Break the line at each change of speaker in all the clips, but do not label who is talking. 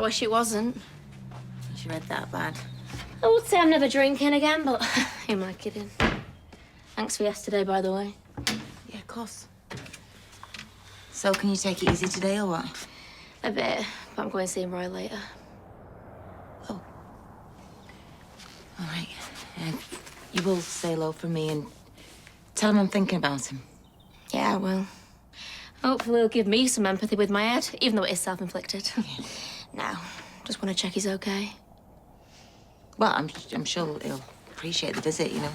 wish it wasn't.
She read that bad.
I would say I'm never drinking again, but who am I kidding? Thanks for yesterday, by the way.
Yeah, of course. So, can you take it easy today, or what?
A bit, but I'm going to see Roy later.
Oh. All right. You will say hello from me and tell him I'm thinking about him.
Yeah, I will. Hopefully he'll give me some empathy with my head, even though it is self-inflicted. Now, just want to check he's okay.
Well, I'm sure he'll appreciate the visit, you know.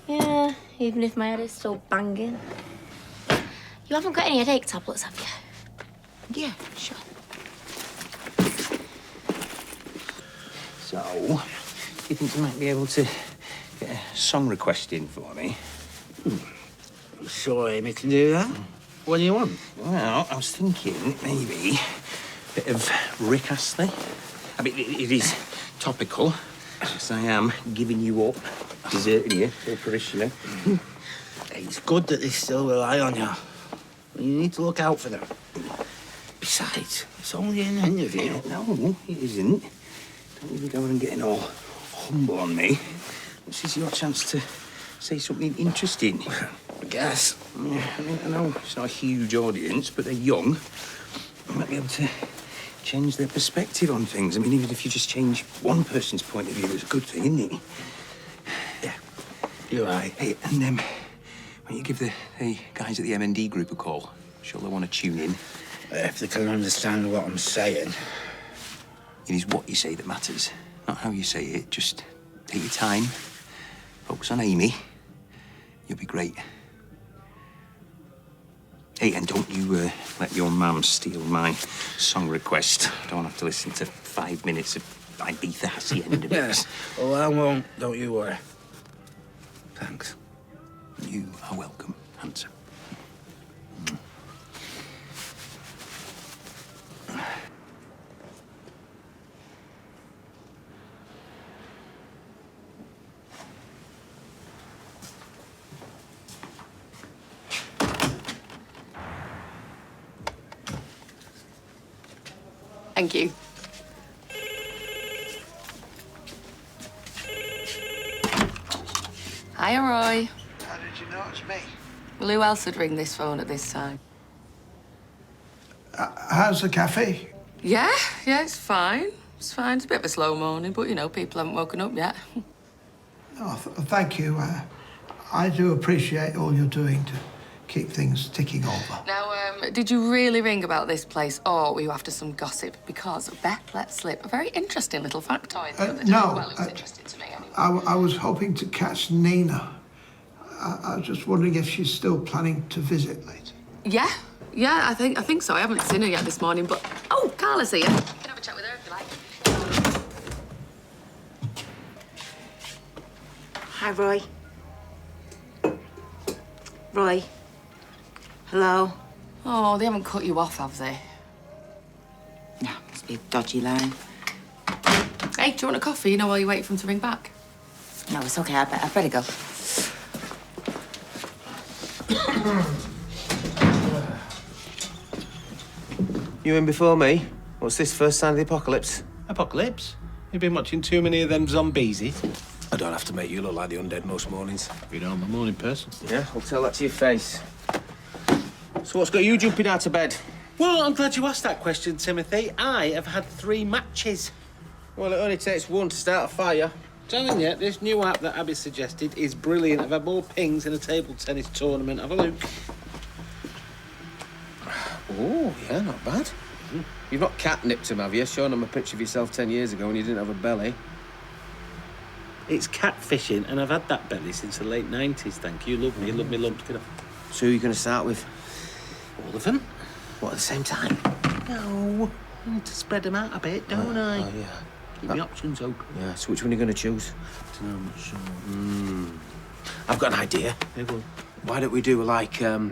Yeah, even if my head is still banging. You haven't got any headache tablets, have you?
Yeah, sure.
So, do you think you might be able to get a song request in for me?
Sure, Amy can do that. What do you want?
Well, I was thinking maybe a bit of Rick Astley. I mean, it is topical, because I am giving you up, deserting you for a parishioner.
It's good that they still rely on you. You need to look out for them. Besides, it's only an interview.
No, it isn't. Don't even go and getting all humble on me. This is your chance to say something interesting.
I guess.
Yeah, I mean, I know it's not a huge audience, but they're young. I might be able to change their perspective on things. I mean, even if you just change one person's point of view, it's a good thing, isn't it?
Yeah, you're right.
Hey, and why don't you give the guys at the M&D group a call? I'm sure they'll want to tune in.
If they can understand what I'm saying.
It is what you say that matters, not how you say it. Just take your time, focus on Amy. You'll be great. Hey, and don't you let your mum steal my song request. Don't have to listen to 5 minutes of Ibiza Hacienda.
Yes. Well, I won't. Don't you worry. Thanks.
You are welcome, handsome.
Thank you. Hiya, Roy.
How did you know it's me?
Well, who else would ring this phone at this time?
How's the cafe?
Yeah, it's fine. It's fine. It's a bit of a slow morning, but, you know, people haven't woken up yet.
Oh, thank you. I do appreciate all you're doing to keep things ticking over.
Now, did you really ring about this place, or were you after some gossip? Because Beth let slip a very interesting little factoid the other day.
No,
Well, it was interesting to me, anyway.
I was hoping to catch Nina. I was just wondering if she's still planning to visit later.
Yeah, I think so. I haven't seen her yet this morning, but... Oh, Carla's here. You can have a chat with her if you like.
Hi, Roy. Roy. Hello?
Oh, they haven't cut you off, have they?
No, must be a dodgy line.
Hey, do you want a coffee, you know, while you wait for him to ring back?
No, it's okay. I better go.
You in before me? What's this, first sign of the apocalypse?
Apocalypse? You've been watching too many of them zombies, eh?
I don't have to make you look like the undead most mornings.
You know, I'm a morning person.
Yeah, I'll tell that to your face. So what's got you jumping out of bed?
Well, I'm glad you asked that question, Timothy. I have had 3 matches.
Well, it only takes one to start a fire.
Telling you, this new app that Abby suggested is brilliant. I've had more pings in a table tennis tournament. Have a look.
Oh, yeah, not bad. You've not catnipped him, have you? Shown him a picture of yourself 10 years ago when you didn't have a belly.
It's catfishing, and I've had that belly since the late 90s, thank you. Love me lumps. Get off.
So who are you going to start with?
All of them?
What, at the same time?
No. I need to spread them out a bit, don't I?
Oh, yeah.
Keep the options open.
Yeah, so which one are you going to choose?
I don't know, I'm not sure.
I've got an idea.
Yeah, go on.
Why don't we do like a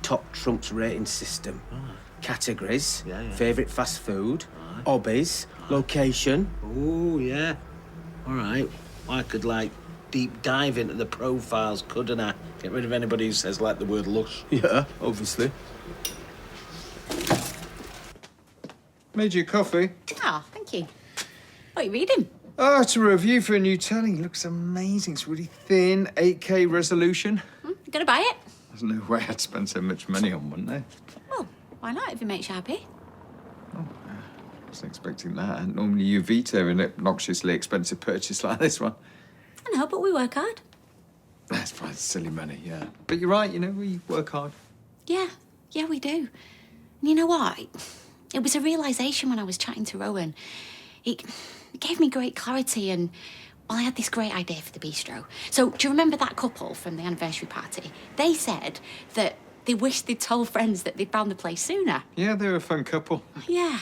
top trumps rating system?
Right.
Categories,
Yeah.
favourite fast food,
Right.
hobbies, location.
Oh, yeah. All right. I could, like, deep dive into the profiles, couldn't I? Get rid of anybody who says, like, the word lush.
Yeah, obviously.
Made you a coffee.
Oh, thank you. What are you reading?
Oh, it's a review for a new telly. Looks amazing. It's really thin, 8K resolution.
You gonna buy it?
There's no way I'd spend so much money on one, there.
Well, why not if it makes you happy?
I wasn't expecting that. Normally you veto an obnoxiously expensive purchase like this one.
I know, but we work hard.
That's fine, silly money, yeah. But you're right, you know, we work hard.
Yeah, we do. And you know what? It was a realisation when I was chatting to Rowan. It gave me great clarity and, well, I had this great idea for the bistro. So, do you remember that couple from the anniversary party? They said that they wished they'd told friends that they'd found the place sooner.
Yeah, they're a fun couple.
Yeah,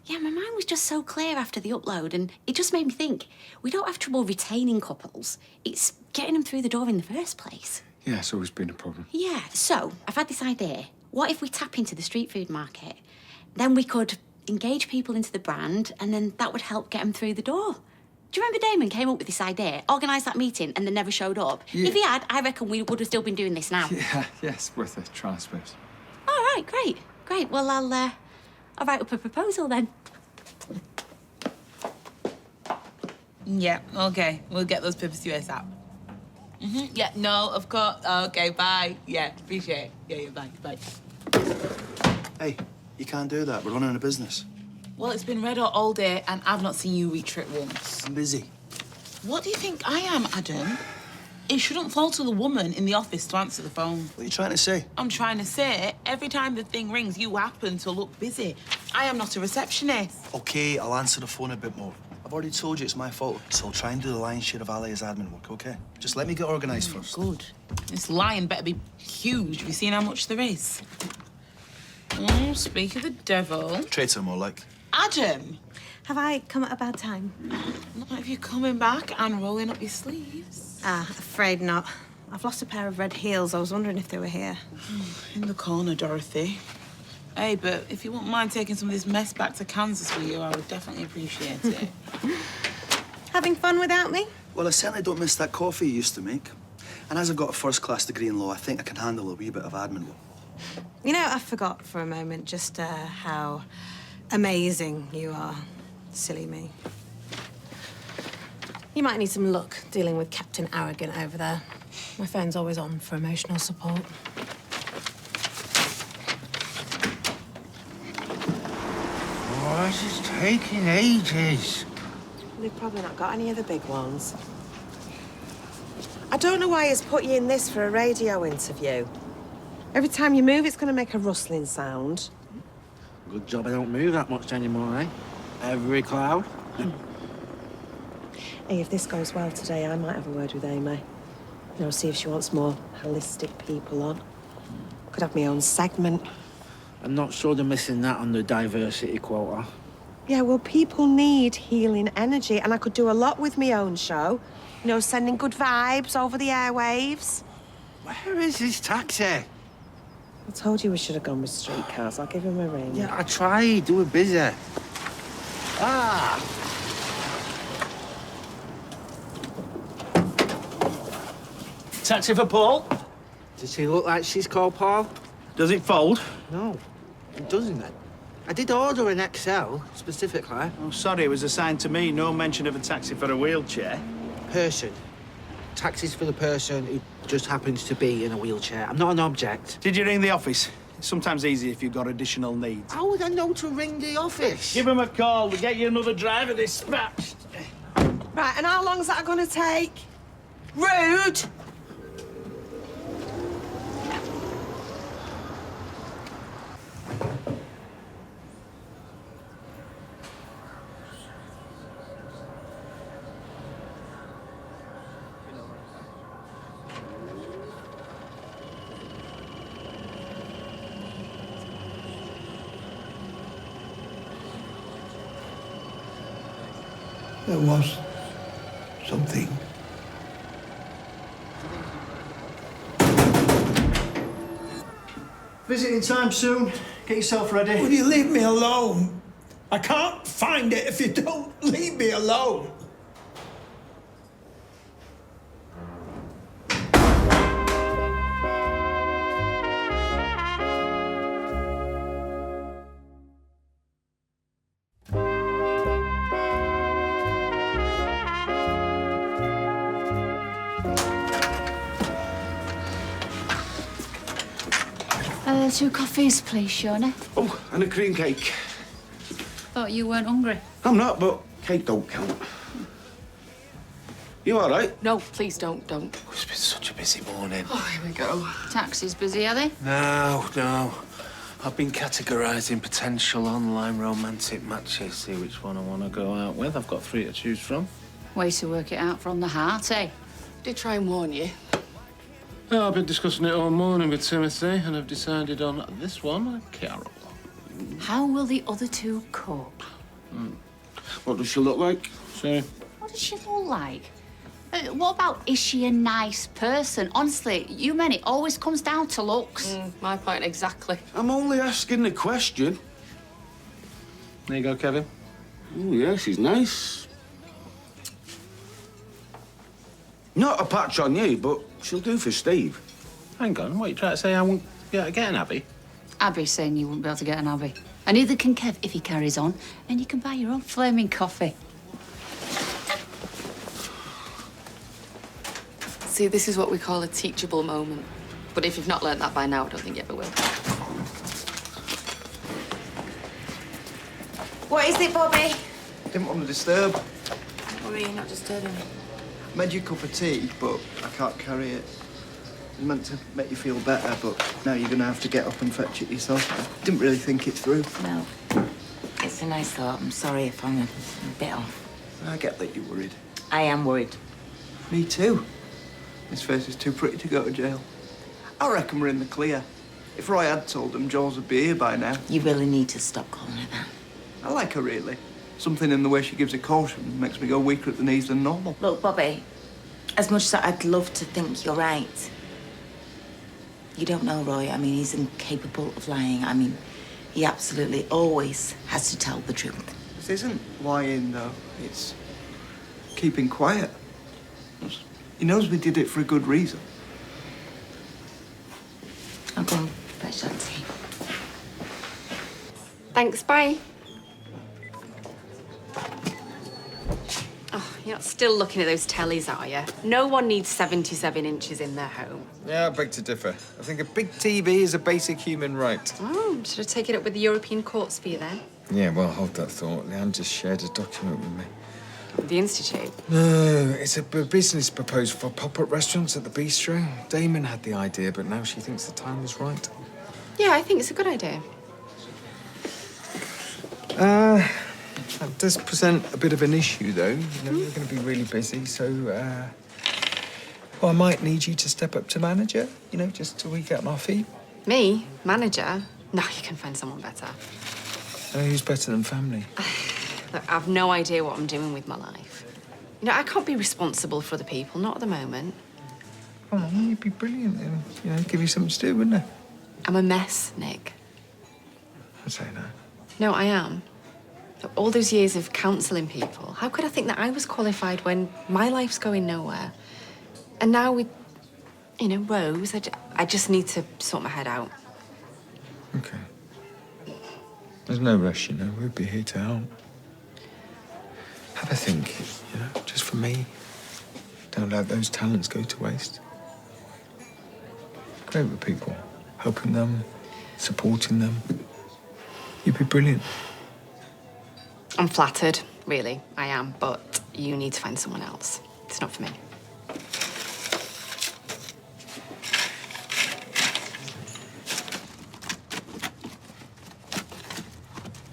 my mind was just so clear after the upload, and it just made me think, we don't have trouble retaining couples. It's getting them through the door in the first place.
Yeah, it's always been a problem.
Yeah, so I've had this idea. What if we tap into the street food market? Then we could engage people into the brand, and then that would help get them through the door. Do you remember Damon came up with this idea, organised that meeting, and then never showed up?
Yeah.
If he had, I reckon we would have still been doing this now.
Yeah, yes, worth a try, I suppose.
All right, great. Well, I'll write up a proposal then.
Yeah, okay. We'll get those papers to you ASAP. Yeah, no, of course. Okay, bye. Yeah, appreciate it. Yeah, bye.
Hey, you can't do that. We're running a business.
Well, it's been red hot all day, and I've not seen you reach it once.
I'm busy.
What do you think I am, Adam? It shouldn't fall to the woman in the office to answer the phone.
What are you trying to say?
I'm trying to say, every time the thing rings, you happen to look busy. I am not a receptionist.
Okay, I'll answer the phone a bit more. I've already told you it's my fault, so I'll try and do the lion's share of Ali's admin work, okay? Just let me get organised first.
Good. This lion better be huge. Have you seen how much there is? Speak of the devil.
Traitor, more like.
Adam!
Have I come at a bad time?
Not if you're coming back and rolling up your sleeves.
Afraid not. I've lost a pair of red heels. I was wondering if they were here.
In the corner, Dorothy. Hey, but if you wouldn't mind taking some of this mess back to Kansas with you, I would definitely appreciate it.
Having fun without me?
Well, I certainly don't miss that coffee you used to make. And as I've got a first-class degree in law, I think I can handle a wee bit of admin work.
You know, I forgot for a moment just how amazing you are. Silly me. You might need some luck dealing with Captain Arrogant over there. My phone's always on for emotional support.
Oh, this is taking ages.
They've probably not got any of the big ones. I don't know why he's put you in this for a radio interview. Every time you move, it's going to make a rustling sound.
Good job I don't move that much anymore, eh? Every cloud.
Hey, if this goes well today, I might have a word with Amy. You know, see if she wants more holistic people on. Could have my own segment.
I'm not sure they're missing that on the diversity quota.
Yeah, well, people need healing energy, and I could do a lot with my own show. You know, sending good vibes over the airwaves.
Where is this taxi?
I told you we should have gone with streetcars. I'll give him a ring.
Yeah, I tried. They were busy. Ah!
Taxi for Paul?
Does she look like she's called Paul?
Does it fold?
No, it doesn't. I did order an XL, specifically.
Oh, sorry, it was assigned to me. No mention of a taxi for a wheelchair.
Person. Taxi's for the person who just happens to be in a wheelchair. I'm not an object.
Did you ring the office? It's sometimes easy if you've got additional needs.
How would I know to ring the office?
Give them a call. We'll get you another driver dispatched.
Right, and how long's that going to take? Rude!
There was something.
Visiting time soon. Get yourself ready.
Will you leave me alone? I can't find it if you don't leave me alone.
2 coffees, please, Shona.
Oh, and a cream cake.
Thought you weren't hungry.
I'm not, but cake don't count. You all right?
No, please don't.
It's been such a busy morning.
Oh, here we go.
Taxi's busy, are they?
No. I've been categorising potential online romantic matches, see which one I want to go out with. I've got 3 to choose from.
Way to work it out from the heart, eh?
Did try and warn you.
Oh, I've been discussing it all morning with Timothy, and I've decided on this one, Carol.
How will the other 2 cope?
What does she look like?
Sorry.
What does she look like? What about, is she a nice person? Honestly, you men, it always comes down to looks.
My point exactly.
I'm only asking the question.
There you go, Kevin.
Oh, yeah, she's nice. Not a patch on you, but she'll do for Steve.
Hang on, what are you trying to say? I won't get an Abby?
Abby's saying you wouldn't be able to get an Abby. And neither can Kev if he carries on. And you can buy your own flaming coffee.
See, this is what we call a teachable moment. But if you've not learnt that by now, I don't think you ever will.
What is it, Bobby?
Didn't want to disturb.
Don't worry, you're not disturbing me.
Made you a cup of tea, but I can't carry it. It was meant to make you feel better, but now you're going to have to get up and fetch it yourself. I didn't really think it through.
No. It's a nice thought. I'm sorry if I'm a bit off.
I get that you're worried.
I am worried.
Me too. His face is too pretty to go to jail. I reckon we're in the clear. If Roy had told him, Jules would be here by now.
You really need to stop calling her that.
I like her, really. Something in the way she gives a caution makes me go weaker at the knees than normal.
Look, Bobby, as much as I'd love to think you're right, you don't know Roy. I mean, he's incapable of lying. I mean, he absolutely always has to tell the truth.
This isn't lying, though. It's keeping quiet. He knows we did it for a good reason.
I'll go and fetch that tea.
Thanks, bye. Oh, you're not still looking at those tellies, are you? No one needs 77 inches in their home.
Yeah, I beg to differ. I think a big TV is a basic human right.
Oh, should I take it up with the European courts for you then?
Yeah, well, hold that thought. Leanne just shared a document with me.
The Institute?
No, it's a business proposal for pop-up restaurants at the bistro. Damon had the idea, but now she thinks the time was right.
Yeah, I think it's a good idea.
That does present a bit of an issue, though. You know, you're going to be really busy, so, well, I might need you to step up to manager, you know, just till we get on our feet.
Me? Manager? No, you can find someone better.
Who's better than family?
Look, I've no idea what I'm doing with my life. You know, I can't be responsible for other people, not at the moment.
Oh, you'd be brilliant and, you know, give you something to do, wouldn't it?
I'm a mess, Nick.
I'd say that.
No, I am. Look, all those years of counselling people, how could I think that I was qualified when my life's going nowhere? And now with, you know, Rose, I just need to sort my head out.
Okay. There's no rush, you know. We'll be here to help. Have a think, you know, just for me. Don't let those talents go to waste. Great with people, helping them, supporting them. You'd be brilliant.
I'm flattered, really, I am, but you need to find someone else. It's not for me.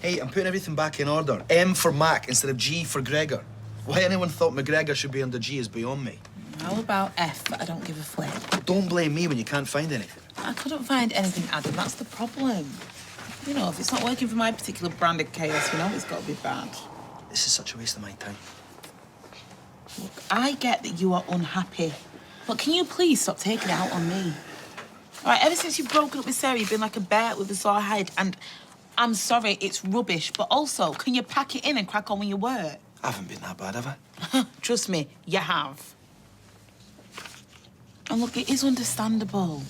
Hey, I'm putting everything back in order. M for Mac instead of G for Gregor. Why anyone thought McGregor should be under G is beyond me.
How about F, but I don't give a flip?
Don't blame me when you can't find anything.
I couldn't find anything, Adam. That's the problem. You know, if it's not working for my particular brand of chaos, you know it's got to be bad.
This is such a waste of my time.
Look, I get that you are unhappy, but can you please stop taking it out on me? All right, ever since you've broken up with Sarah, you've been like a bear with a sore head, and I'm sorry, it's rubbish, but also, can you pack it in and crack on with your work?
I haven't been that bad, have I?
Trust me, you have. And look, it is understandable.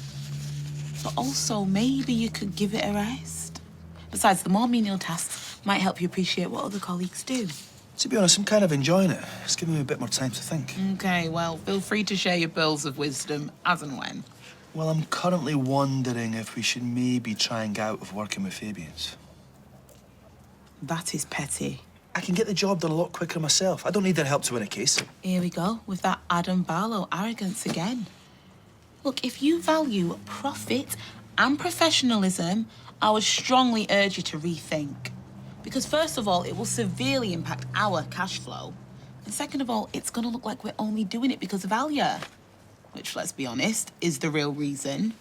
But also, maybe you could give it a rest. Besides, the more menial tasks might help you appreciate what other colleagues do.
To be honest, I'm kind of enjoying it. It's giving me a bit more time to think.
Okay, well, feel free to share your pearls of wisdom as and when.
Well, I'm currently wondering if we should maybe try and get out of working with Fabians.
That is petty.
I can get the job done a lot quicker myself. I don't need their help to win a case.
Here we go, with that Adam Barlow arrogance again. Look, if you value profit and professionalism, I would strongly urge you to rethink. Because first of all, it will severely impact our cash flow. And second of all, it's going to look like we're only doing it because of Alia. Which, let's be honest, is the real reason.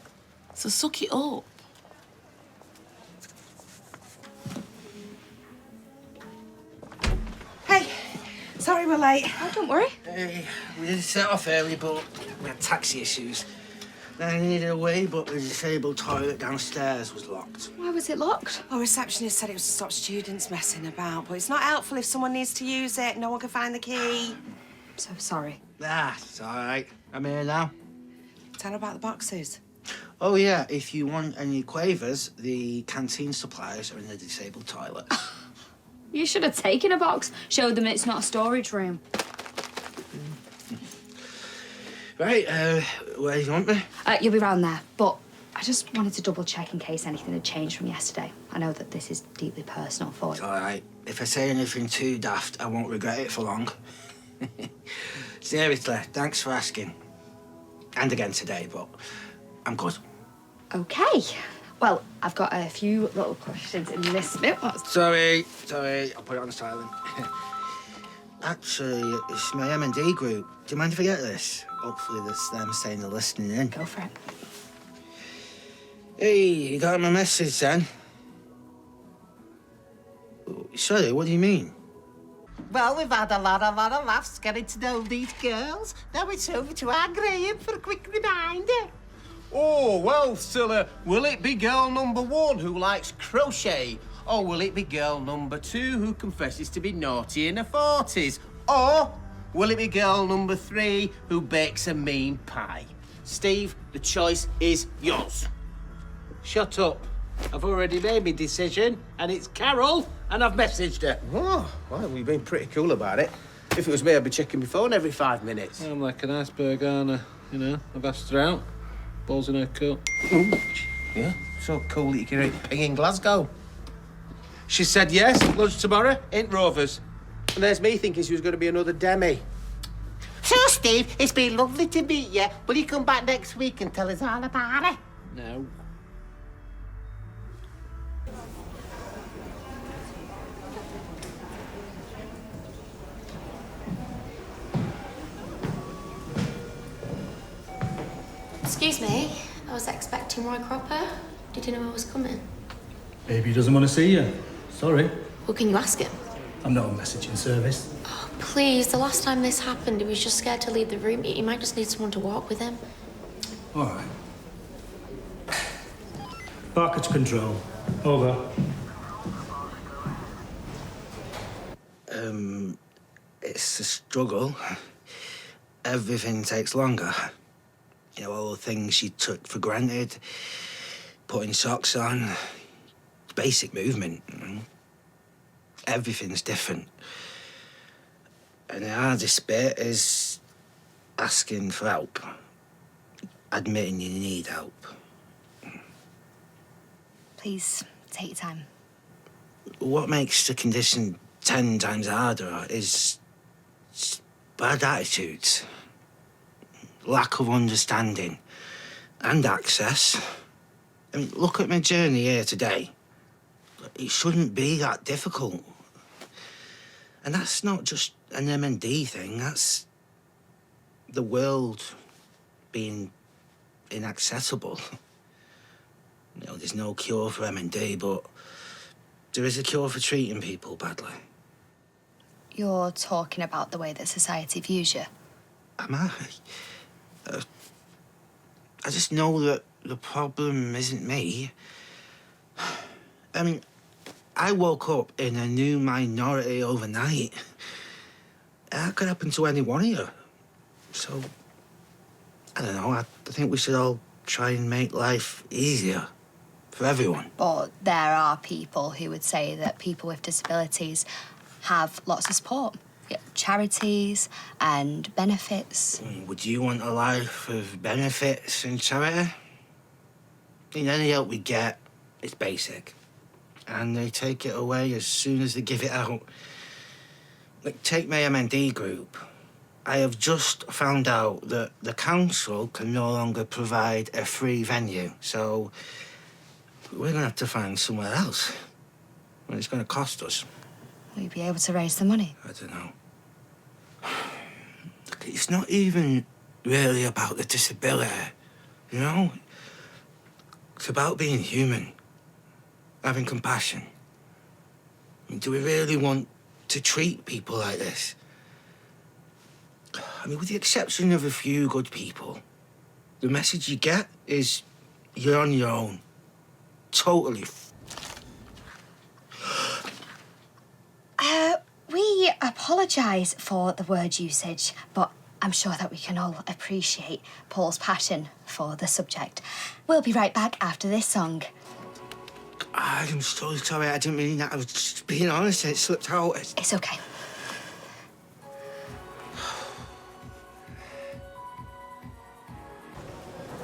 So suck it up.
Hey, sorry we're late.
Oh, don't worry.
Hey, we did set off early, but we had taxi issues. Then I needed a way, but the disabled toilet downstairs was locked.
Why was it locked?
Our receptionist said it was to stop students messing about, but it's not helpful if someone needs to use it. No one can find the key.
So sorry.
Ah, it's all right. I'm here now.
Tell her about the boxes.
Oh, yeah, if you want any quavers, the canteen supplies are in the disabled toilet.
You should have taken a box, showed them it's not a storage room.
Right, where do you want me?
You'll be round there, but I just wanted to double check in case anything had changed from yesterday. I know that this is deeply personal for
It's
you.
all right. If I say anything too daft, I won't regret it for long. Seriously, thanks for asking. And again today, but I'm good.
Okay. Well, I've got a few little questions in this bit.
Sorry, I'll put it on silent. Actually, it's my M&D group. Do you mind if I get this? Hopefully that's them saying they're listening in.
Go for it.
Hey, you got my message then? Sorry, what do you mean?
Well, we've had a lot of laughs getting to know these girls. Now it's over to our Graham for a quick reminder.
Oh, well, Scylla, will it be girl number 1 who likes crochet? Or will it be girl number 2 who confesses to be naughty in her 40s? Or will it be girl number 3 who bakes a mean pie? Steve, the choice is yours.
Shut up. I've already made my decision, and it's Carol, and I've messaged her.
Oh, well, we've been pretty cool about it. If it was me, I'd be checking my phone every 5 minutes.
I'm like an iceberg, aren't I? You know, I've asked her out. Balls in her coat.
Yeah, so cool that you can eat pig in Glasgow. She said yes, lunch tomorrow, ain't Rovers. And there's me thinking she was going to be another Demi.
So, Steve, it's been lovely to meet you. Will you come back next week and tell us all about it?
No.
Excuse me, I was expecting Roy Cropper. Did you know I was coming?
Maybe he doesn't want to see you. Sorry.
Well, can you ask him?
I'm not on messaging service.
Oh, please, the last time this happened, he was just scared to leave the room. He might just need someone to walk with him.
All right. Barker to control. Over.
It's a struggle. Everything takes longer. You know, all the things you took for granted, putting socks on, basic movement. Everything's different. And the hardest bit is asking for help, admitting you need help.
Please, take your time.
What makes the condition 10 times harder is bad attitudes, lack of understanding and access. I mean, look at my journey here today. It shouldn't be that difficult. And that's not just an M&D thing, that's the world being inaccessible. You know, there's no cure for M&D, but there is a cure for treating people badly.
You're talking about the way that society views you.
Am I? I just know that the problem isn't me. I mean, I woke up in a new minority overnight. That could happen to any one of you. So, I don't know, I think we should all try and make life easier for everyone.
But there are people who would say that people with disabilities have lots of support. Yeah, charities and benefits.
Would you want a life of benefits and charity? Any help we get is basic. And they take it away as soon as they give it out. Like, take my MND group. I have just found out that the council can no longer provide a free venue, so we're gonna have to find somewhere else. And it's gonna cost us.
Will you be able to raise the money?
I don't know. Look, it's not even really about the disability, you know? It's about being human, having compassion. I mean, do we really want to treat people like this? I mean, with the exception of a few good people, the message you get is you're on your own. Totally.
We apologise for the word usage, but I'm sure that we can all appreciate Paul's passion for the subject. We'll be right back after this song.
I'm so sorry, I didn't mean that. I was just being honest and it slipped out.
It's okay.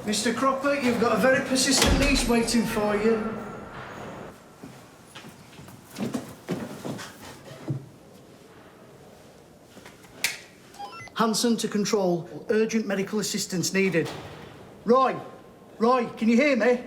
Mr. Cropper, you've got a very persistent niece waiting for you. Hanson to control. Urgent medical assistance needed. Roy, can you hear me?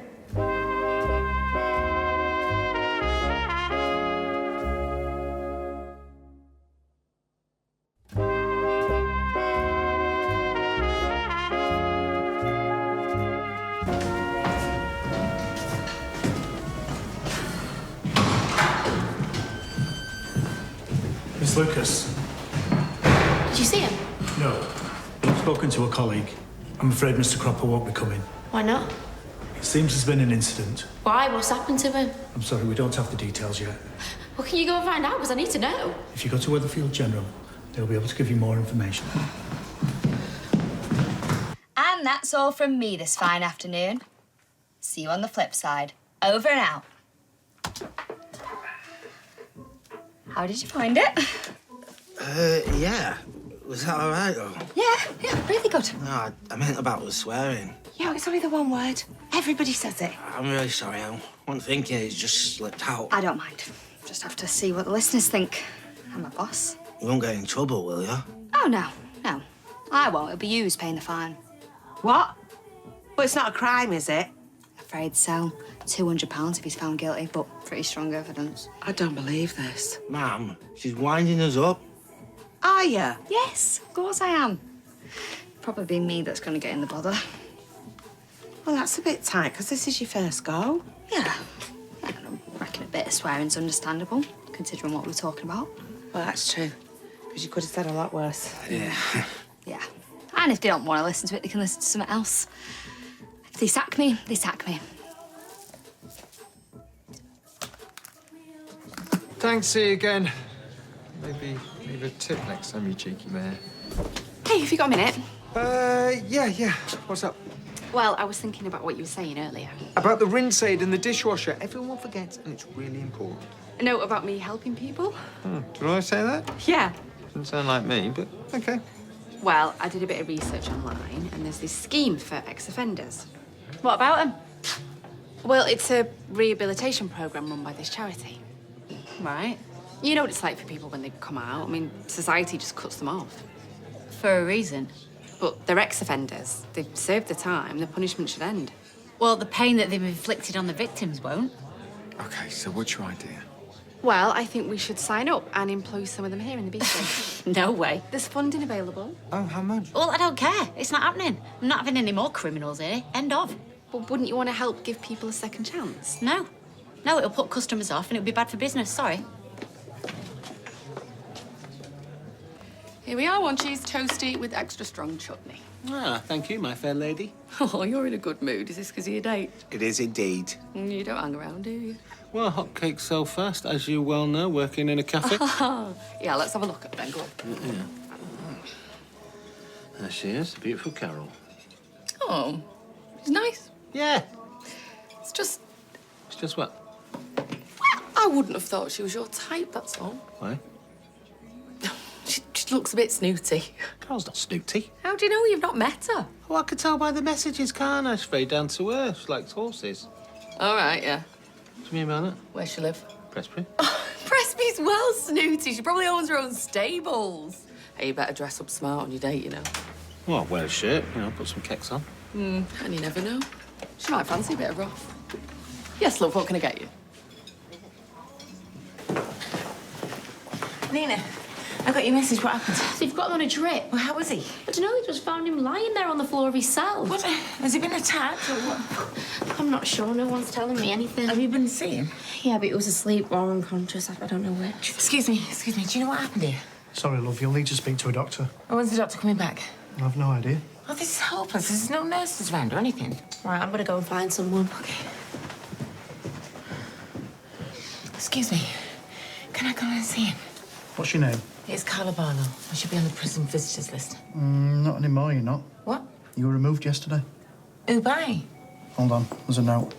Miss Lucas.
Did you see him?
No. I've spoken to a colleague. I'm afraid Mr. Cropper won't be coming.
Why not?
It seems there's been an incident.
Why? What's happened to him?
I'm sorry, we don't have the details yet.
Well, can you go and find out? Because I need to know.
If you go to Weatherfield General, they'll be able to give you more information.
And that's all from me this fine afternoon. See you on the flip side. Over and out. How did you find it?
Yeah. Was that all right, though?
Yeah, really good.
No, I meant about the swearing.
Yeah, it's only the one word. Everybody says it.
I'm really sorry. I wasn't thinking. It just slipped out.
I don't mind. Just have to see what the listeners think. I'm a boss.
You won't get in trouble, will you?
Oh, no. I won't. It'll be you who's paying the fine.
What? But it's not a crime, is it?
Afraid so. £200 if he's found guilty, but pretty strong evidence.
I don't believe this.
Ma'am, she's winding us up.
Are you?
Yes, of course I am. Probably be me that's going to get in the bother.
Well, that's a bit tight, because this is your first go.
Yeah. I reckon a bit of swearing's understandable, considering what we're talking about.
Well, that's true, because you could have said a lot worse.
Yeah.
Yeah. And if they don't want to listen to it, they can listen to something else. If they sack me, they sack me.
Thanks, see you again. Maybe leave a tip next time, you cheeky mare.
Hey, have you got a minute?
Yeah. What's up?
Well, I was thinking about what you were saying earlier.
About the rinse aid and the dishwasher. Everyone forgets, and it's really important.
A note about me helping people?
Did I say that?
Yeah.
Doesn't sound like me, but okay.
Well, I did a bit of research online, and there's this scheme for ex-offenders. What about them? Well, it's a rehabilitation programme run by this charity. Right. You know what it's like for people when they come out. I mean, society just cuts them off.
For a reason.
But they're ex-offenders. They've served their time. Their punishment should end.
Well, the pain that they've inflicted on the victims won't.
Okay, so what's your idea?
Well, I think we should sign up and employ some of them here in the bistro.
No way.
There's funding available.
Oh, how much?
Well, I don't care. It's not happening. I'm not having any more criminals here. End of.
But wouldn't you want to help give people a second chance?
No. No, it'll put customers off and it'll be bad for business. Sorry.
Here we are, one cheese toasty with extra strong chutney.
Ah, thank you, my fair lady.
Oh, you're in a good mood. Is this because of your date?
It is indeed.
You don't hang around, do you?
Well, hotcakes sell fast, as you well know, working in a cafe.
Yeah, let's have a look at them. Go on.
Yeah. There she is, beautiful Carol.
Oh, it's nice.
Yeah.
It's just...
It's just what?
I wouldn't have thought she was your type, that's all.
Why?
She's She looks a bit snooty.
Carl's not snooty.
How do you know? You've not met her.
Oh, I could tell by the messages, can't I? She's very down to earth. She likes horses.
All right, yeah.
What do you mean by that?
Where she live?
Presbury.
Presby's well snooty. She probably owns her own stables. Hey, you better dress up smart on your date, you know.
Well, wear a shirt, put some kicks on.
And you never know. She might fancy a bit of rough. Yes, love, what can I get you?
Nina, I got your message. What happened?
They've got him on a drip.
Well, how was he?
I don't know, they just found him lying there on the floor of his cell.
What? Has he been attacked or what?
I'm not sure, no one's telling me anything.
Have you been to see him?
Yeah, but he was asleep or unconscious, I don't know which.
Excuse me. Do you know what happened here?
Sorry, love, you'll need to speak to a doctor.
Oh, when's the doctor coming back?
I've no idea.
Oh, this is hopeless. There's no nurses around or anything.
Right, I'm gonna go and find someone.
Okay. Excuse me. Can I come and see him?
What's your name?
It's Carla Barlow. I should be on the prison visitors list.
Not anymore, you're not.
What?
You were removed yesterday.
Who by?
Hold on, there's a note.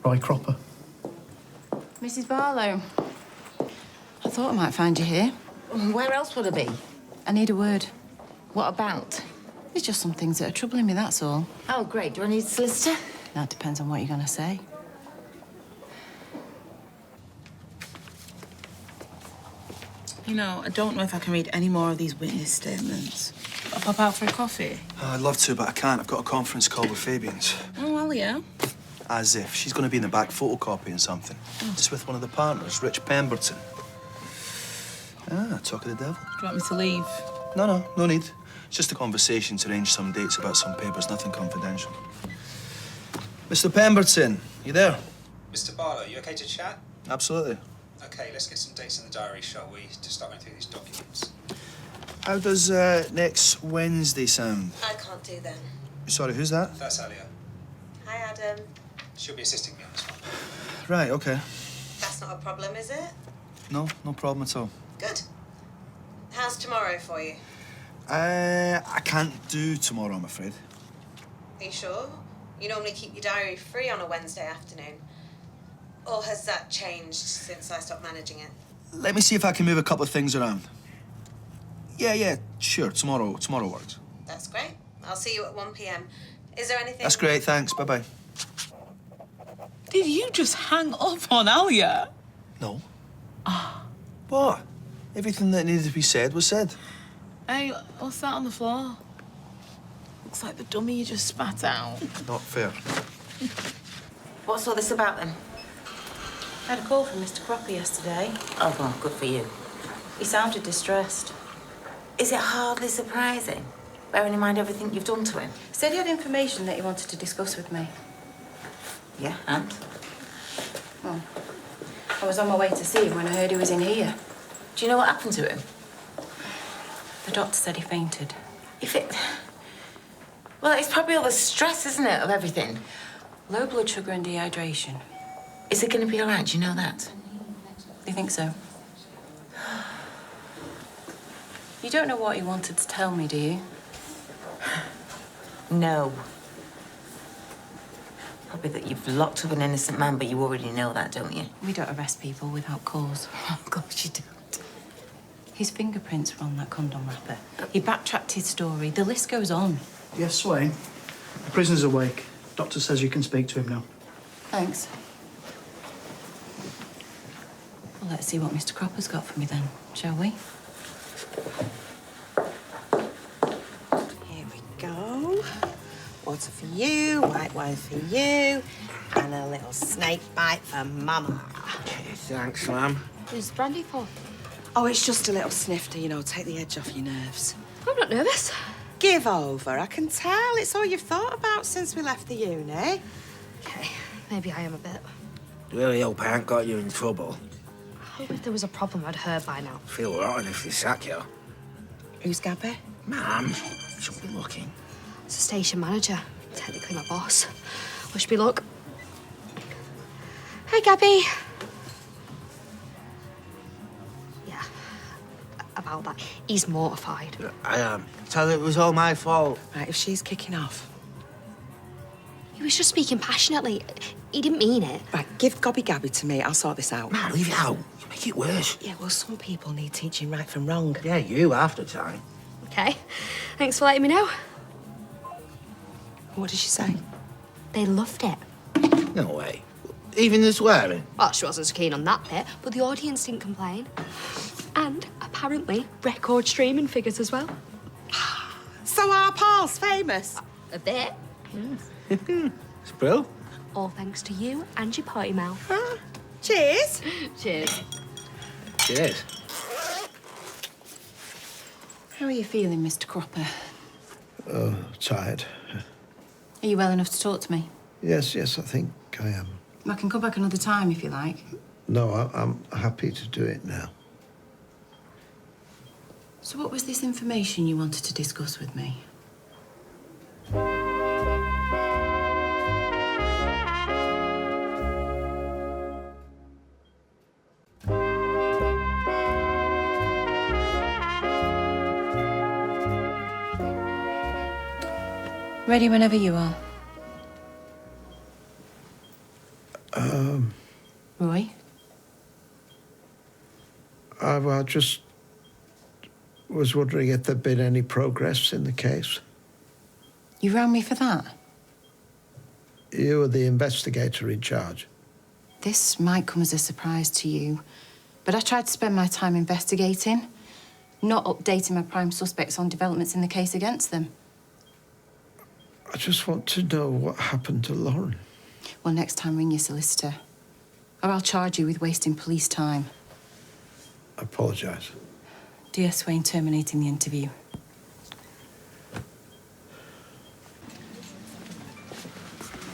Roy Cropper.
Mrs. Barlow, I thought I might find you here.
Where else would I be?
I need a word.
What about?
There's just some things that are troubling me, that's all.
Oh, great. Do I need a solicitor?
That depends on what you're going to say.
You know, I don't know if I can read any more of these witness statements. I'll pop out for a coffee.
Oh, I'd love to, but I can't. I've got a conference call with Fabian's.
Oh, well, yeah.
As if. She's going to be in the back photocopying something. It's with one of the partners, Rich Pemberton. Talk of the devil.
Do you want me to leave?
No need. It's just a conversation to arrange some dates about some papers, nothing confidential. Mr. Pemberton, you there?
Mr. Barlow, you okay to chat?
Absolutely.
Okay, let's get some dates in the diary, shall we, to start going through these documents.
How does next Wednesday sound?
I can't do then.
Sorry, who's that?
That's Alia.
Hi, Adam.
She'll be assisting me on this one.
Right, okay.
That's not a problem, is it?
No problem at all.
Good. How's tomorrow for you?
I can't do tomorrow, I'm afraid.
Are you sure? You normally keep your diary free on a Wednesday afternoon. Or has that changed since I stopped managing it?
Let me see if I can move a couple of things around. Yeah, sure. Tomorrow works.
That's great. I'll see you at 1 p.m. Is there anything...
That's great, thanks. Bye-bye.
Did you just hang up on Alia?
No. What? Everything that needed to be said was said.
Hey, what's that on the floor? Looks like the dummy you just spat out.
Not fair.
What's all this about, then?
I had a call from Mr. Cropper yesterday.
Oh, well, good for you.
He sounded distressed.
Is it hardly surprising, bearing in mind everything you've done to him?
He said he had information that he wanted to discuss with me.
Yeah, and?
Well, I was on my way to see him when I heard he was in here.
Do you know what happened to him?
The doctor said he fainted.
Well, it's probably all the stress, isn't it, of everything?
Low blood sugar and dehydration.
Is it going to be all right? Do you know that?
Do you think so? You don't know what he wanted to tell me, do you?
No. Probably that you've locked up an innocent man, but you already know that, don't you?
We don't arrest people without cause.
Of course you don't.
His fingerprints were on that condom wrapper. He backtracked his story. The list goes on.
Yes, Swain. The prisoner's awake. Doctor says you can speak to him now.
Thanks. Well, let's see what Mr. Cropper's got for me then, shall we?
Here we go. Water for you, white wine for you, and a little snake bite for Mama.
Thanks, Mum.
Who's brandy for?
Oh, it's just a little snifter, you know, take the edge off your nerves.
I'm not nervous.
Give over, I can tell. It's all you've thought about since we left the uni.
Okay, maybe I am a bit.
Really hope I ain't got you in trouble.
I hope if there was a problem, I'd heard by now.
Feel rotten if they sack you.
Who's Gabby?
Mum, should be looking.
It's a station manager, technically my boss. Wish me luck. Hi, Gabby. Yeah, about that. He's mortified.
I am. Tell her it was all my fault.
Right, if she's kicking off,
He was just speaking passionately. He didn't mean it.
Right, give Gobby Gabby to me. I'll sort this out.
Nah, leave it out. You make it worse.
Yeah, well, some people need teaching right from wrong.
Yeah, you half the time.
Okay. Thanks for letting me know.
What did she say?
They loved it.
No way. Even the swearing?
Well, she wasn't so keen on that bit, but the audience didn't complain. And apparently, record streaming figures as well.
So our Paul's famous?
A bit.
It's Brill.
All thanks to you and your potty mouth.
Cheers.
Cheers.
Cheers.
How are you feeling, Mr. Cropper?
Tired.
Are you well enough to talk to me?
Yes, I think I am.
I can come back another time if you like.
No, I'm happy to do it now.
So what was this information you wanted to discuss with me? Ready whenever you are. Roy?
I just was wondering if there'd been any progress in the case.
You rang me for that?
You were the investigator in charge.
This might come as a surprise to you, but I tried to spend my time investigating, not updating my prime suspects on developments in the case against them.
I just want to know what happened to Lauren.
Well, next time ring your solicitor, or I'll charge you with wasting police time.
I apologise.
Dear Swain terminating the interview.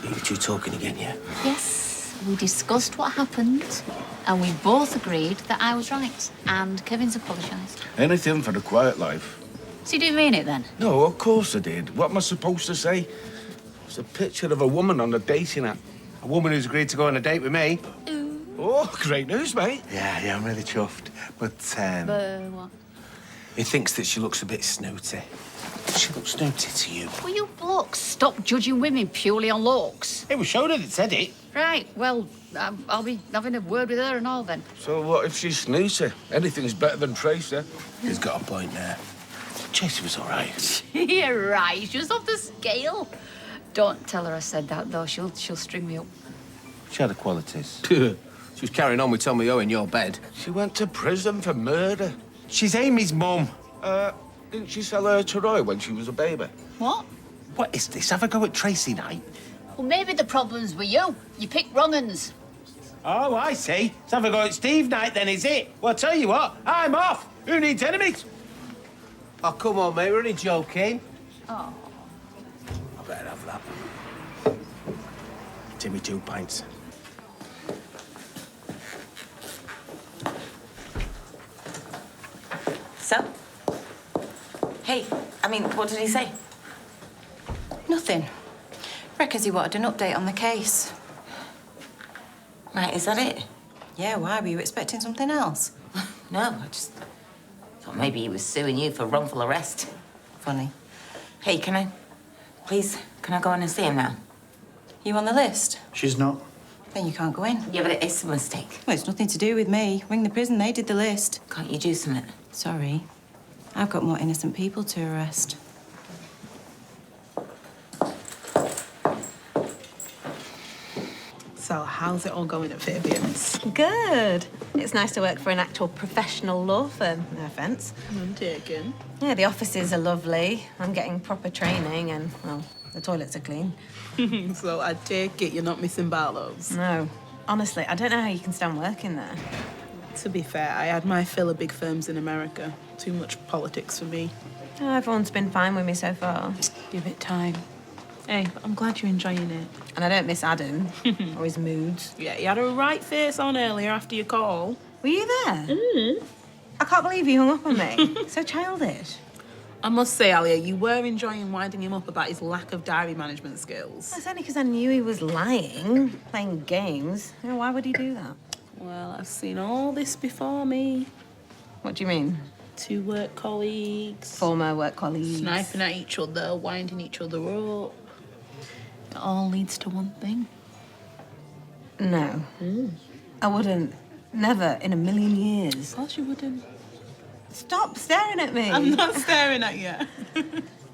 You two talking again, yeah?
Yes, we discussed what happened, and we both agreed that I was right, and Kevin's apologised.
Anything for the quiet life.
So you didn't mean it then?
No, of course I did. What am I supposed to say? It's a picture of a woman on a dating app.
A woman who's agreed to go on a date with me.
Oh, great news, mate.
Yeah, I'm really chuffed. But,
What?
he thinks that she looks a bit snooty. She looks snooty to you.
Will you blokes stop judging women purely on looks?
It was Shona that said it.
Right, well, I'll be having a word with her and all then.
So what if she's snooty? Anything's better than Tracer.
He's got a point there. Tracy was all right.
You're right, she was off the scale. Don't tell her I said that, though. She'll string me up.
She had the qualities. She was carrying on with Tommy O in your bed.
She went to prison for murder.
She's Amy's mum.
Didn't she sell her to Roy when she was a baby?
What?
What is this? Have a go at Tracy night?
Well, maybe the problems were you. You picked wrong uns.
Oh, I see. Let's have a go at Steve night then, is it? Well, I'll tell you what, I'm off. Who needs enemies? Oh, come on, mate, we're only joking.
Oh.
I better have that. Timmy 2 pints.
So? Hey, what did he say?
Nothing. Reckons he wanted an update on the case.
Right, is that it?
Yeah, why? Were you expecting something else?
No, I just thought maybe he was suing you for wrongful arrest.
Funny.
Hey, can I go in and see him now?
You on the list?
She's not.
Then you can't go in.
Yeah, but it is a mistake.
Well, it's nothing to do with me. Ring the prison, they did the list.
Can't you do something?
Sorry. I've got more innocent people to arrest.
So, how's it all going at Fabian's?
Good. It's nice to work for an actual professional law firm, no offence.
I'm taken.
Yeah, the offices are lovely. I'm getting proper training and, well, the toilets are clean.
So, I take it you're not missing Barlow's?
No. Honestly, I don't know how you can stand working there.
To be fair, I had my fill of big firms in America. Too much politics for me.
Oh, everyone's been fine with me so far.
Give it time. Hey, I'm glad you're enjoying it.
And I don't miss Adam or his moods.
Yeah, he had a right face on earlier after your call.
Were you there? I can't believe you hung up on me. So childish.
I must say, Alia, you were enjoying winding him up about his lack of diary management skills.
That's only because I knew he was lying, playing games. You know, why would he do that?
Well, I've seen all this before me.
What do you mean?
Two work colleagues.
Former work colleagues.
Sniping at each other, winding each other up. It all leads to one thing.
No. I wouldn't. Never in a million years.
Of course you wouldn't.
Stop staring at me.
I'm not staring at you.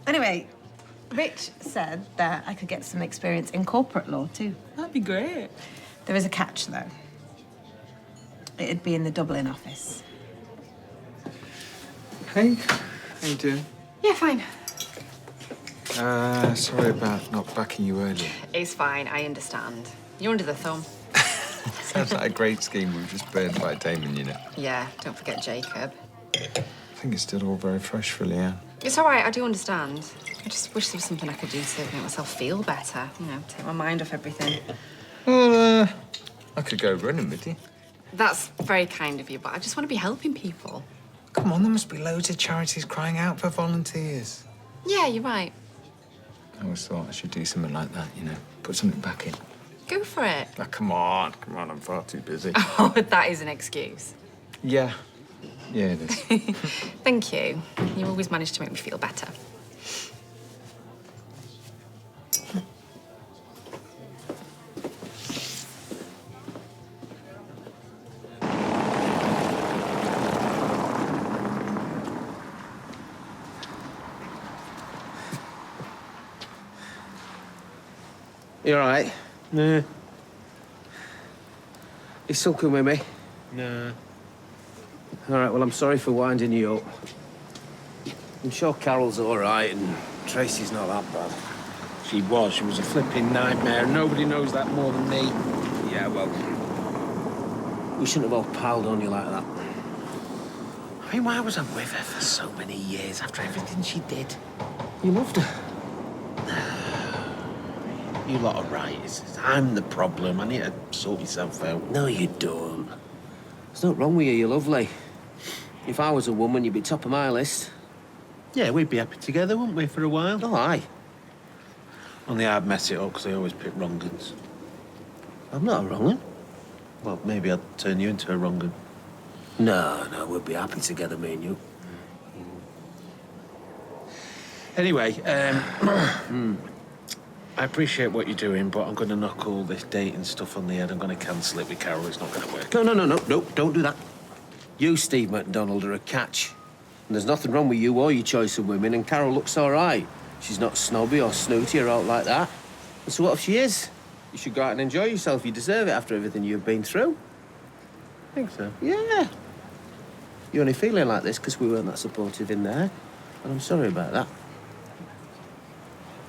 Anyway, Rich said that I could get some experience in corporate law too.
That'd be great.
There is a catch though. It'd be in the Dublin office.
Hey, how you doing?
Yeah, fine.
Sorry about not backing you earlier.
It's fine, I understand. You're under the thumb.
Sounds like a great scheme we've just burned by Damon, you know.
Yeah, don't forget Jacob.
I think it's still all very fresh for Leanne.
It's all right, I do understand. I just wish there was something I could do to make myself feel better. You know, take my mind off everything.
Well, I could go running with you.
That's very kind of you, but I just want to be helping people.
Come on, there must be loads of charities crying out for volunteers.
Yeah, you're right.
I always thought I should do something like that, you know, put something back in.
Go for it.
Oh, come on, I'm far too busy.
Oh, that is an excuse.
Yeah. Yeah, it is.
Thank you. You always manage to make me feel better.
You all right?
Nah.
You still come with me?
Nah.
All right, well, I'm sorry for winding you up. I'm sure Carol's all right and Tracy's not that bad.
She was a flipping nightmare. Nobody knows that more than me.
Yeah, well, we shouldn't have all piled on you like that.
I mean, why was I with her for so many years after everything she did?
You loved her.
You lot are right. I'm the problem. I need to sort myself out.
No, you don't. There's nothing wrong with you. You're lovely. If I was a woman, you'd be top of my list.
Yeah, we'd be happy together, wouldn't we, for a while?
Oh, aye.
Only I'd mess it up because I always pick wrong uns.
I'm not a wrong one.
Well, maybe I'd turn you into a wrong un.
No, we'd be happy together, me and you.
Anyway, I appreciate what you're doing, but I'm going to knock all this dating stuff on the head. I'm going to cancel it with Carol. It's not going to work.
No, don't do that. You, Steve McDonald, are a catch. And there's nothing wrong with you or your choice of women, and Carol looks all right. She's not snobby or snooty or out like that. And so what if she is? You should go out and enjoy yourself. You deserve it after everything you've been through.
Think so?
Yeah. You're only feeling like this because we weren't that supportive in there. And I'm sorry about that.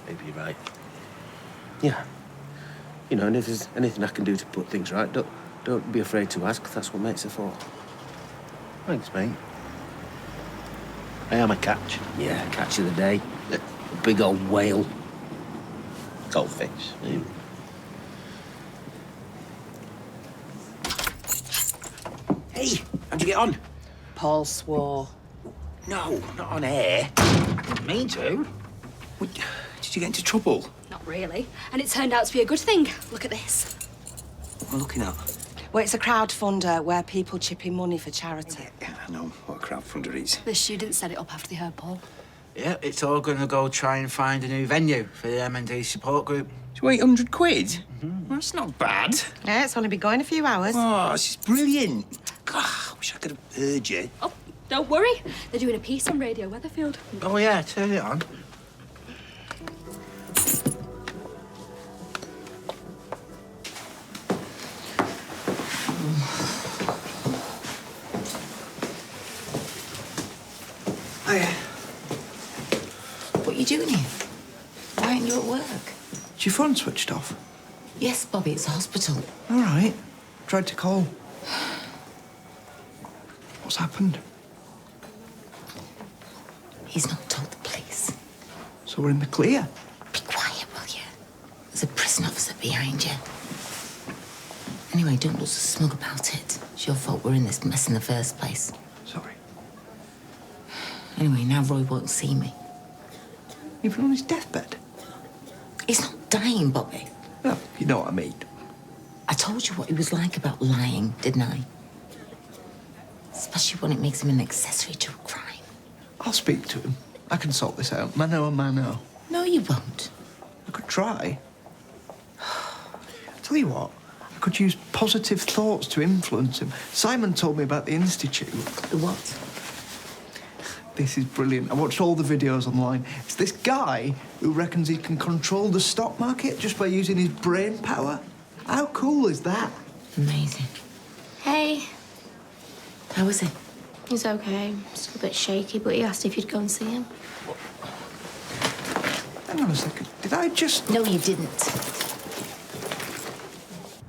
Maybe you're right.
Yeah. You know, and if there's anything I can do to put things right, don't be afraid to ask. That's what makes it for.
Thanks, mate. I am a catch.
Yeah, catch of the day. A big old whale.
Goldfish.
Hey, how'd you get on?
Paul swore.
No, not on air. I didn't mean to. What, did you get into trouble?
Not really. And it turned out to be a good thing. Look at this.
What am I looking at?
Well, it's a crowdfunder where people chip in money for charity.
Yeah, I know what a crowdfunder is.
The students set it up after they heard Paul.
Yeah, it's all going to go try and find a new venue for the M&D support group.
So 800 quid? Mm-hmm. Well, that's not bad.
Yeah, it's only been going a few hours.
Oh, this is brilliant. God, I wish I could have heard you.
Oh, don't worry. They're doing a piece on Radio Weatherfield.
Oh, yeah, turn it on.
Oh, yeah. What are you doing here? Why aren't you at work?
Is your phone switched off?
Yes, Bobby, it's a hospital.
All right. Tried to call. What's happened?
He's not told the police.
So we're in the clear.
Be quiet, will you? There's a prison officer behind you. Anyway, don't look so smug about it. It's your fault we're in this mess in the first place.
Sorry.
Anyway, now Roy won't see me.
Even on his deathbed?
He's not dying, Bobby.
Well, you know what I mean.
I told you what he was like about lying, didn't I? Especially when it makes him an accessory to a crime.
I'll speak to him. I can sort this out. Mano a mano.
No, you won't.
I could try. tell you what, I could use positive thoughts to influence him. Simon told me about the Institute.
The what?
This is brilliant. I watched all the videos online. It's this guy who reckons he can control the stock market just by using his brain power. How cool is that?
Amazing.
Hey.
How was it?
He's okay. Still a bit shaky, but he asked if you'd go and see him.
Hang on a second. Did I just...
No, you didn't.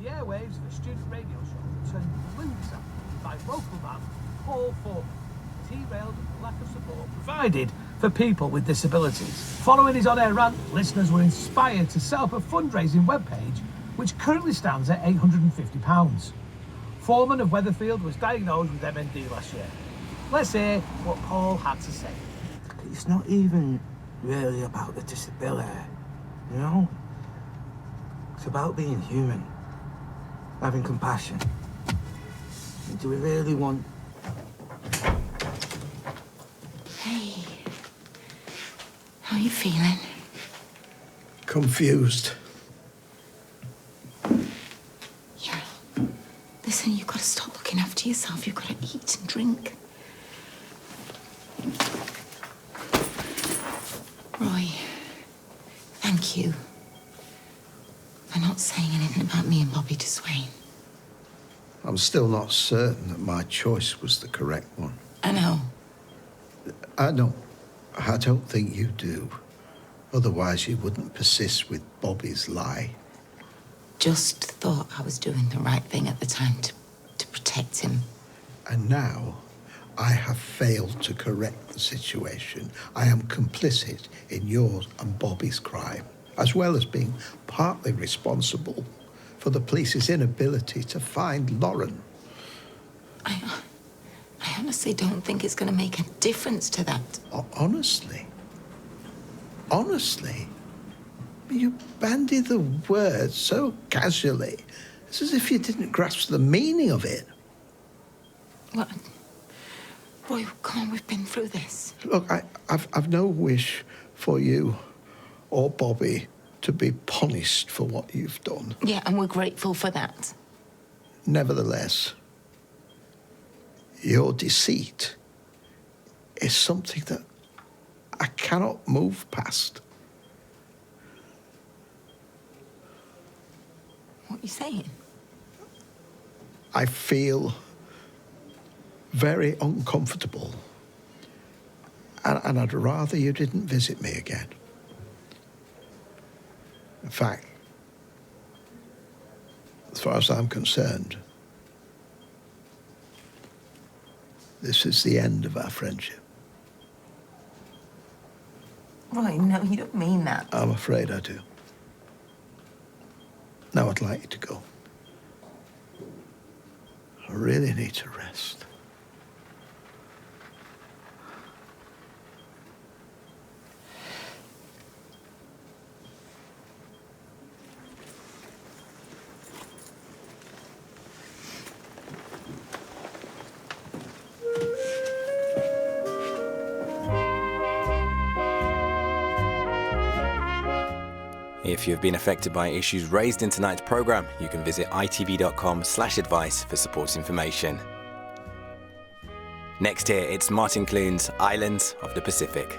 The airwaves of the student radio show turned blue this afternoon by local man Paul Foreman, as he railed at the lack of support provided for people with disabilities. Following his on-air rant, listeners were inspired to set up a fundraising webpage which currently stands at £850. Foreman of Weatherfield was diagnosed with MND last year. Let's hear what Paul had to say.
It's not even really about the disability, you know? It's about being human, having compassion. Do we really want...
Hey. How are you feeling?
Confused.
Yeah. Listen, you've got to stop looking after yourself. You've got to eat and drink. Roy, thank you for not saying anything about me and Bobby to Swain.
I'm still not certain that my choice was the correct one.
I know.
I don't think you do. Otherwise, you wouldn't persist with Bobby's lie.
Just thought I was doing the right thing at the time to protect him.
And now, I have failed to correct the situation. I am complicit in yours and Bobby's crime, as well as being partly responsible for the police's inability to find Lauren.
I honestly don't think it's going to make a difference to that.
Honestly? You bandy the word so casually. It's as if you didn't grasp the meaning of it.
What? Roy, come on, we've been through this.
Look, I've no wish for you or Bobby to be punished for what you've done.
Yeah, and we're grateful for that.
Nevertheless, your deceit is something that I cannot move past.
What are you saying?
I feel very uncomfortable, and I'd rather you didn't visit me again. In fact, as far as I'm concerned, this is the end of our friendship.
Roy, no, you don't mean that.
I'm afraid I do. Now I'd like you to go. I really need to rest.
If you've been affected by issues raised in tonight's programme, you can visit itv.com/advice for support information. Next here, it's Martin Clunes' Islands of the Pacific.